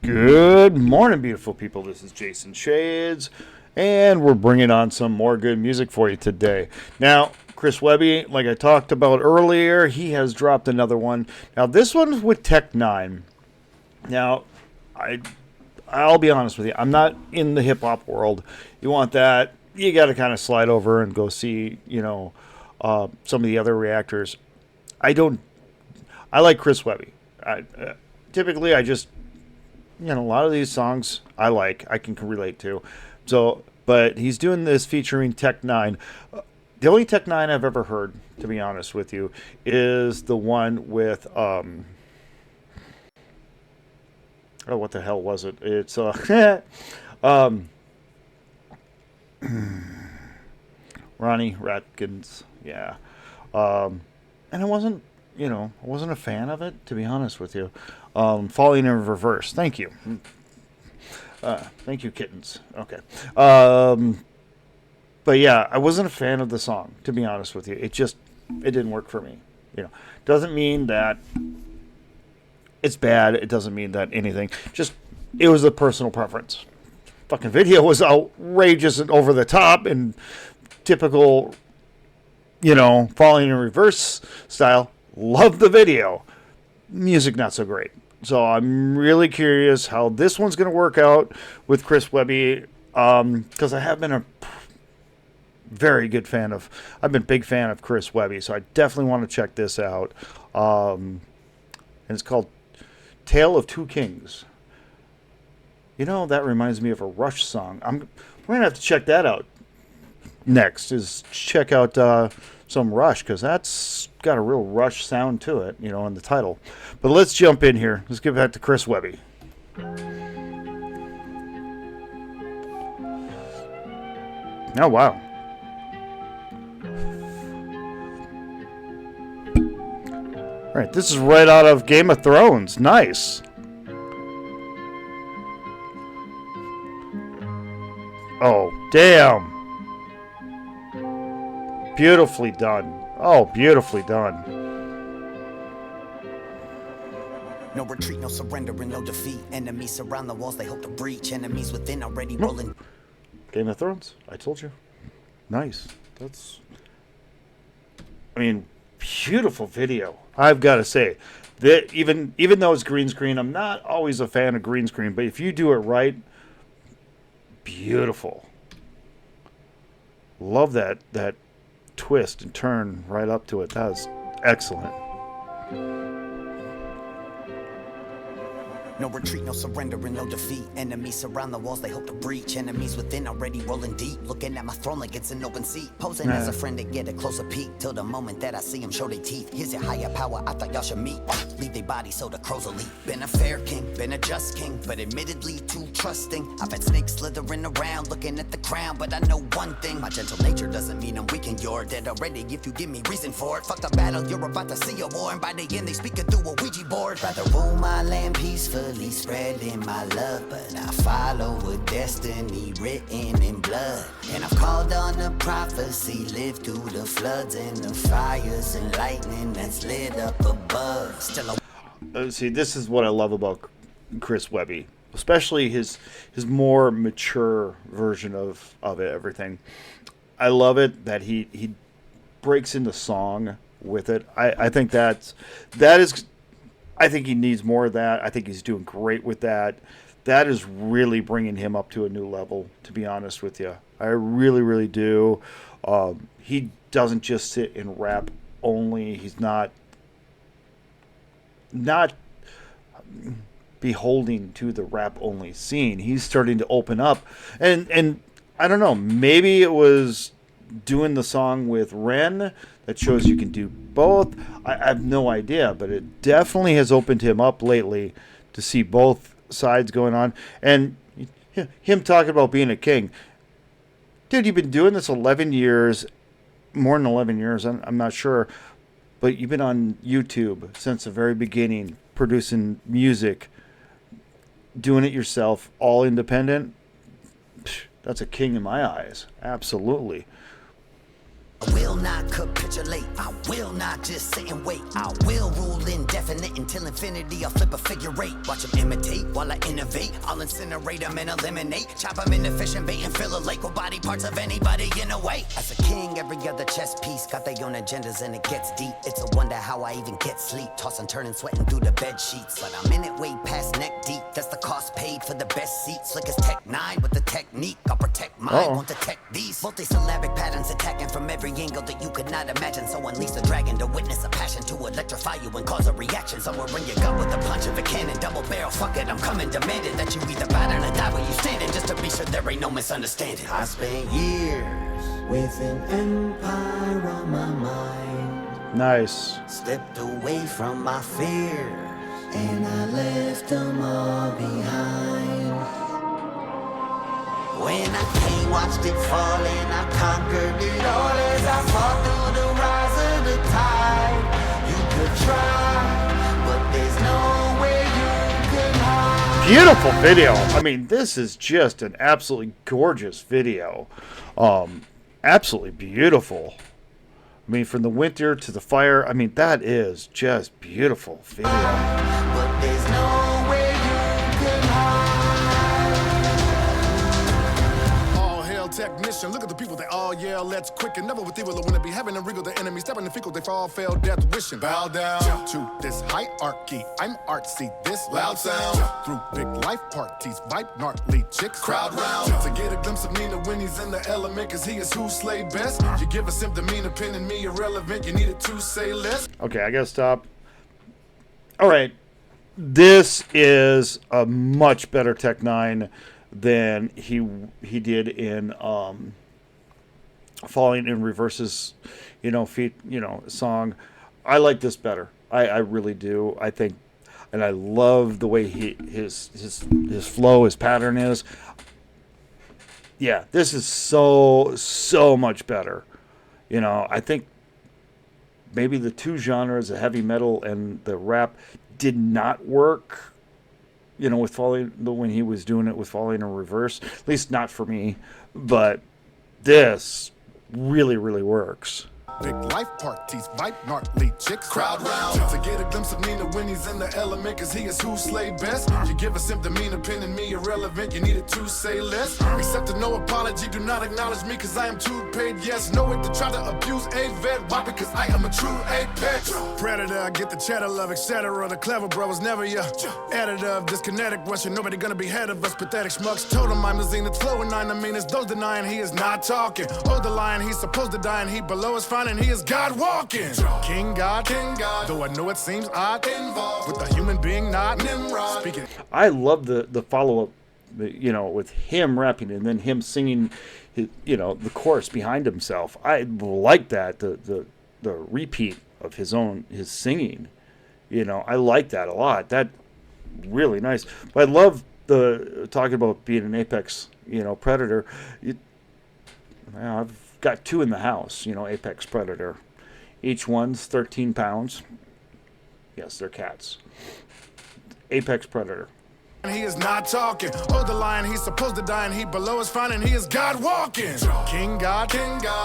Good morning, beautiful people. This is Jason Shades, and we're bringing on some more good music for you today. Now, Chris Webby, like I talked about earlier, he has dropped another one. Now, this one's with N9ne. Now, I'll be honest with you, I'm not in the hip hop world. You want that, you got to kind of slide over and go see, some of the other reactors. I like Chris Webby. Typically, I just a lot of these songs I can relate to. So, but he's doing this featuring N9ne. The only N9ne I've ever heard, to be honest with you, is the one with what the hell was it? It's Ronnie Ratkins, yeah. And I wasn't a fan of it, to be honest with you. Falling in Reverse. Thank you. Thank you, kittens. Okay. But yeah, I wasn't a fan of the song, to be honest with you. It didn't work for me. Doesn't mean that it's bad. It doesn't mean that anything. Just, it was a personal preference. Fucking video was outrageous and over the top and typical, Falling in Reverse style. Love the video. Music not so great. So I'm really curious how this one's going to work out with Chris Webby, because I have been a big fan of Chris Webby, so I definitely want to check this out. And it's called Tale of Two Kings. That reminds me of a Rush song. We're going to have to check that out next, is check out some Rush, because that's got a real Rush sound to it, in the title. But let's jump in here. Let's get back to Chris Webby. Oh, wow. All right, this is right out of Game of Thrones. Nice. Oh, damn. Beautifully done. Oh, beautifully done. No retreat, no surrender, and no defeat. Enemies surround the walls, they hope to breach. Enemies within already rolling. Game of Thrones, I told you. Nice. Beautiful video. I've got to say that even though it's green screen, I'm not always a fan of green screen, but if you do it right, beautiful. Love that twist and turn right up to it. That was excellent. No retreat, no surrender, and no defeat. Enemies surround the walls, they hope to breach. Enemies within already rolling deep. Looking at my throne like it's an open seat. Posing as a friend to get a closer peek. Till the moment that I see him show their teeth. Here's your higher power, I thought y'all should meet. Leave their bodies so the crows will leap. Been a fair king, been a just king, but admittedly too trusting. I've had snakes slithering around, looking at the crown. But I know one thing, my gentle nature doesn't mean I'm weak and you're dead already if you give me reason for it. Fuck the battle, you're about to see a war. And by the end, they speaking through a Ouija board. Rather rule my land peacefully, spreading my love, but I follow a destiny written in blood. And I've called on the prophecy, lived through the floods and the fires and lightning that's lit up above. Still see, this is what I love about Chris Webby, especially his more mature version of it, everything. I love it that he breaks into song with it. I think that is. I think he needs more of that. I think he's doing great with that. That is really bringing him up to a new level, to be honest with you. I really, really do. He doesn't just sit and rap only. He's not beholding to the rap only scene. He's starting to open up. And I don't know, maybe it was doing the song with Ren that shows you can do both. I have no idea, but it definitely has opened him up lately to see both sides going on. And him talking about being a king. Dude, you've been doing this 11 years, more than 11 years, I'm not sure. But you've been on YouTube since the very beginning, producing music, doing it yourself, all independent. That's a king in my eyes. Absolutely. I will not capitulate, I will not just sit and wait. I will rule indefinite until infinity. I'll flip a figure eight. Watch them imitate while I innovate. I'll incinerate them and eliminate. Chop them into fish and bait and fill a lake with body parts of anybody in a way. As a king, every other chess piece got their own agendas and it gets deep. It's a wonder how I even get sleep. Tossing, turning, sweating through the bed sheets. But I'm in it way past neck deep. That's the cost paid for the best seats. Slick as Tech9 with the technique. I'll protect mine, won't detect these. Multi-syllabic patterns attacking from every angle that you could not imagine. So unleash the dragon to witness a passion to electrify you and cause a reaction. Somewhere in your gut with the punch of a cannon. Double barrel, fuck it, I'm coming. Demanding that you either battle or die where you standing. Just to be sure there ain't no misunderstanding. I spent years with an empire on my mind. Nice. Stepped away from my fears and I left them all behind. When I came, watched it fall and I conquered it all as I fought through the rise of the tide. You could try, but there's no way you could hide. Beautiful video. I mean, this is just an absolutely gorgeous video. Absolutely beautiful. I mean, from the winter to the fire, I mean, that is just beautiful video. But there's no way you could hide. Technician, look at the people, they all yell, let's quicken. Never with evil, or when it be heaven and regal, the enemy stepping in fecal, they fall, fail, death, wishing. Bow down to this hierarchy. I'm artsy, this loud sound. Through big life parties, vibe, gnarly chicks, crowd round. To get a glimpse of Nina when he's in the element, cause he is who slay best. You give us him demeanor, pinning me irrelevant, you needed to say less. Okay, I gotta stop. All right. This is a much better Tech9 than he did in Falling in Reverse's, song. I like this better. I really do. I think, and I love the way his flow, his pattern is. Yeah, this is so much better. I think maybe the two genres, the heavy metal and the rap, did not work. With Falling, when he was doing it with Falling in Reverse, at least not for me, but this really, really works. Big life parties, vibe, gnarly chicks, crowd round. To get a glimpse of Nina when he's in the element, cause he is who slay best. You give us him demeanor, pinning me irrelevant, you needed to say less. Accepted no apology, do not acknowledge me, cause I am too paid, yes. Know it to try to abuse a vet, why? Because I am a true apex. Predator, I get the cheddar love, etc. The clever bro was never your editor of this kinetic Russian. Nobody gonna be head of us, pathetic schmucks. Told him I'm the zenith, flowing N9ne. It's those denying he is not talking. Oh, the lion, he's supposed to die, and he below is fine. And he is God walking. King God, though I know it seems odd, involved with a human being, not Nimrod. Speaking. I love the follow-up, with him rapping and then him singing, the chorus behind himself. I like that, the repeat of his singing. I like that a lot. That really nice. But I love talking about being an apex, predator. I've got two in the house, apex predator. Each one's 13 pounds. Yes, they're cats. Apex predator. He is not talking. Oh, the lion, he's supposed to die, and he below is fine, and he is God walking. King God,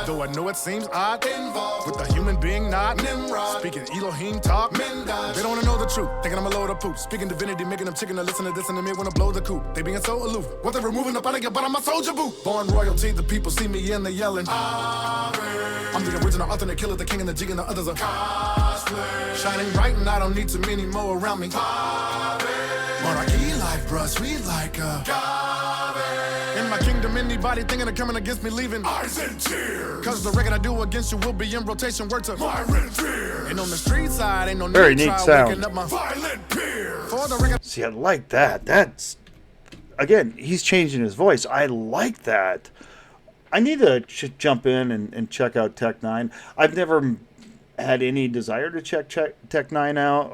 though I know it seems odd, involved with a human being, not Nimrod. Speaking Elohim talk, men die. They don't wanna know the truth, thinking I'm a load of poop. Speaking divinity, making them chicken to listen to this, and they may wanna blow the coop. They being so aloof, what they're removing up out of your butt, I'm a soldier boot. Born royalty, the people see me and they yelling. I'm the original alternate killer, the king and the G and the others are cosplay. Shining bright, and I don't need too many more around me. Monarchy life, bruh, sweet like a in my kingdom, anybody thinking of coming against me, leaving eyes in tears. Cause the record I do against you will be in rotation, word to my fears. Ain't on the street side, ain't no very need neat try sound. waking up my violent peers. For the record. See, I like that. That's, again, he's changing his voice. I like that. I need to jump in and check out Tech9. I've never had any desire to check Tech9 out.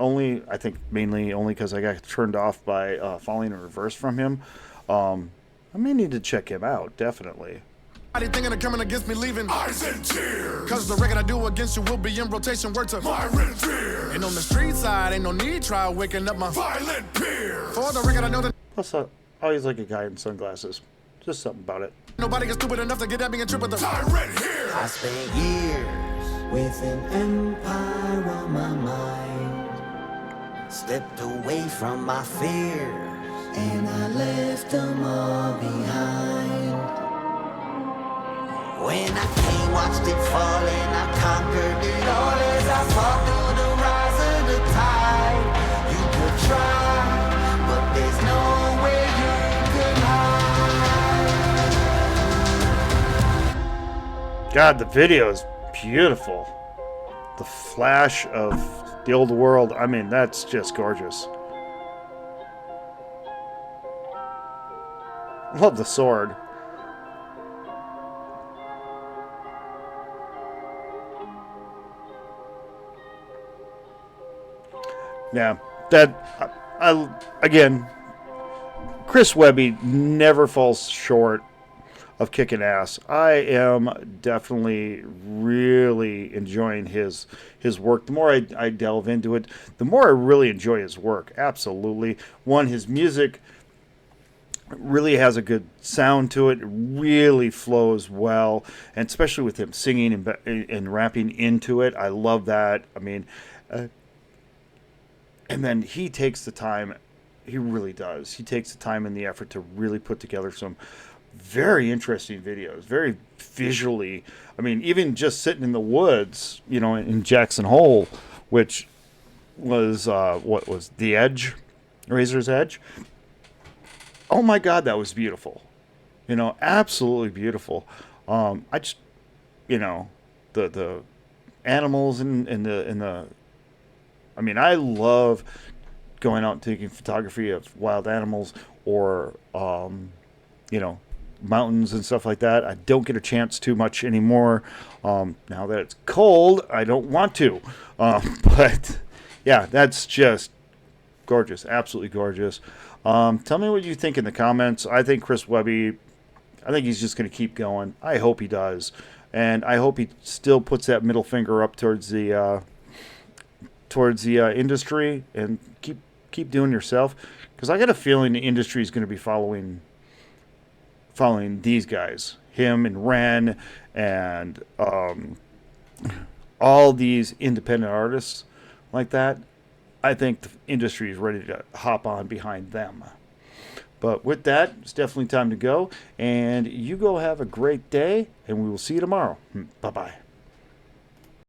I think mainly because I got turned off by Falling in Reverse from him. I may need to check him out, definitely. Thinking of coming against me, leaving eyes in tears. Cause the record I do against you will be in rotation, word to my fears. Ain't on the street side, ain't no need try waking up my violent peers. For the record I know that. Plus, I always like a guy in sunglasses. Just something about it. Nobody gets stupid enough to get at me and trip with the tyrant here. I spent years with an empire on my mind. Stepped away from my fears, and I left them all behind. When I came, watched it fall, and I conquered it all as I fought through the rise of the tide. You could try, but there's nowhere you can hide. God, the video is beautiful. The flash of the old world, I mean, that's just gorgeous. Love the sword. Yeah, that I again, Chris Webby never falls short of kicking ass. I am definitely really enjoying his work. The more I delve into it, the more I really enjoy his work. Absolutely. One, his music really has a good sound to it. It really flows well, and especially with him singing and rapping into it. I love that. I mean, and then he takes the time. He really does. He takes the time and the effort to really put together some very interesting videos, very visually. I mean, even just sitting in the woods, you know, in Jackson Hole, which was what was the Edge, Razor's Edge. Oh my God, that was beautiful. You know, absolutely beautiful. I just, you know, the animals and the. I mean, I love going out and taking photography of wild animals or, you know, mountains and stuff like that. I don't get a chance too much anymore. Now that it's cold, I don't want to. But yeah, that's just gorgeous. Absolutely gorgeous. Tell me what you think in the comments. I think Chris Webby, I think he's just going to keep going. I hope he does. And I hope he still puts that middle finger up towards the industry and keep doing yourself. Because I got a feeling the industry is going to be following these guys, him and Ren and all these independent artists like that. I think the industry is ready to hop on behind them. But with that, it's definitely time to go. And you go have a great day, and we will see you tomorrow. Bye-bye.